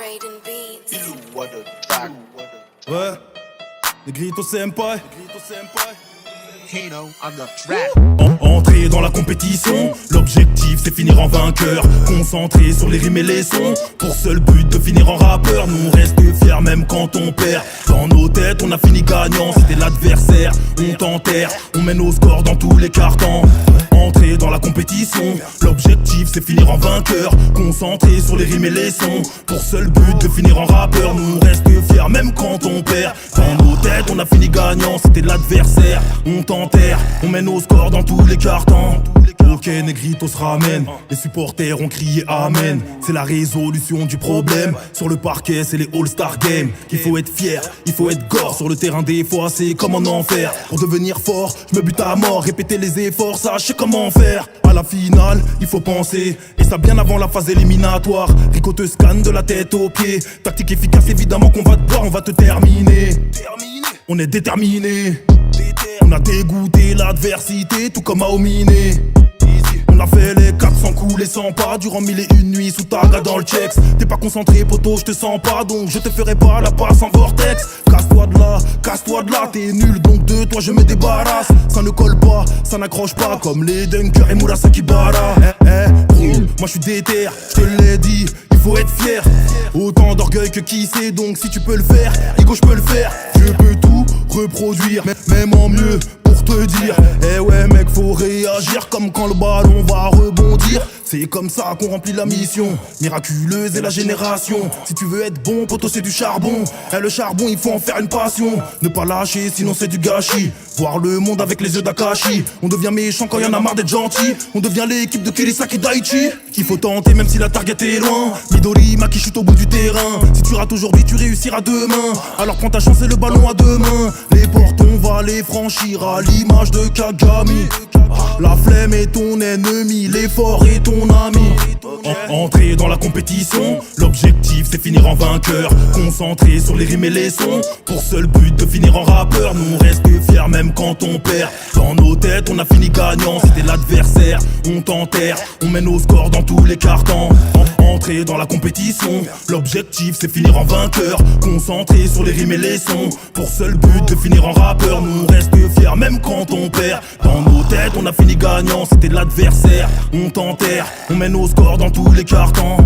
Raiden Beats. Ouais, Negrito Senpai. Kano on the track. Entrer dans la compétition, l'objectif c'est finir en vainqueur. Concentré sur les rimes et les sons, pour seul but de finir en rappeur. Nous on reste fiers même quand on perd. Dans nos têtes on a fini gagnant, c'était l'adversaire. On t'enterre, on mène au score dans tous les cartons. Entrer dans la compétition, l'objectif c'est finir en vainqueur. Concentré sur les rimes et les sons, pour seul but de finir en rappeur. Nous on reste fiers même quand on perd. Dans nos têtes on a fini gagnant, c'était l'adversaire. On t'enterre, on mène au score dans tous les cartons. Ok, Negrito se ramène, les supporters ont crié amen. C'est la résolution du problème. Sur le parquet c'est les All-Star Games. Il faut être fier, il faut être gore. Sur le terrain des fois c'est comme en enfer. Pour devenir fort, je me bute à mort. Répéter les efforts, ça je sais comment faire. À la finale, il faut penser, et ça bien avant la phase éliminatoire. Rico te scanne de la tête aux pieds. Tactique efficace, évidemment qu'on va te boire, on va te terminer. On est déterminé. On a dégoûté l'adversité, tout comme à Ominé. On a fait les 400 coups, les 100 pas durant 1001 nuits sous ta gars dans le checks. T'es pas concentré poto, je te sens pas, donc je te ferai pas la passe en vortex. Casse-toi de là, t'es nul donc de toi je me débarrasse. Ça ne colle pas, ça n'accroche pas comme les Dunkers et Murasaki Bara. Moi je suis déter, je te l'ai dit, il faut être fier. Autant d'orgueil que qui sait, donc si tu peux le faire, Igo je peux le faire. Je peux tout reproduire, même en mieux. Pour te dire, eh ouais mec faut réagir comme quand le ballon va rebondir. C'est comme ça qu'on remplit la mission, miraculeuse est la génération. Si tu veux être bon poto c'est du charbon. Et le charbon il faut en faire une passion. Ne pas lâcher sinon c'est du gâchis. Voir le monde avec les yeux d'Akashi. On devient méchant quand y'en a marre d'être gentil. On devient l'équipe de Kirisaki Daichi. Il faut tenter même si la target est loin. Midori Maki chute au bout du terrain. Si tu rates aujourd'hui tu réussiras demain. Alors prends ta chance et le ballon à deux mains. Les portes on va les franchir à l'image de Kagami. La flemme est ton ennemi, l'effort est ton ami. Entrer dans la compétition, l'objectif c'est finir en vainqueur. Concentré sur les rimes et les sons, pour seul but de finir en rappeur. Nous on reste fiers même quand on perd. Dans nos têtes on a fini gagnant, c'était l'adversaire. On t'enterre, on mène au score dans tous les cartons. Entrer dans la compétition, l'objectif c'est finir en vainqueur. Concentré sur les rimes et les sons, pour seul but de finir en rappeur. Nous on reste fiers même quand on perd. Dans nos têtes on a fini gagnant, c'était l'adversaire. On t'enterre, on mène au score dans tous les cartons.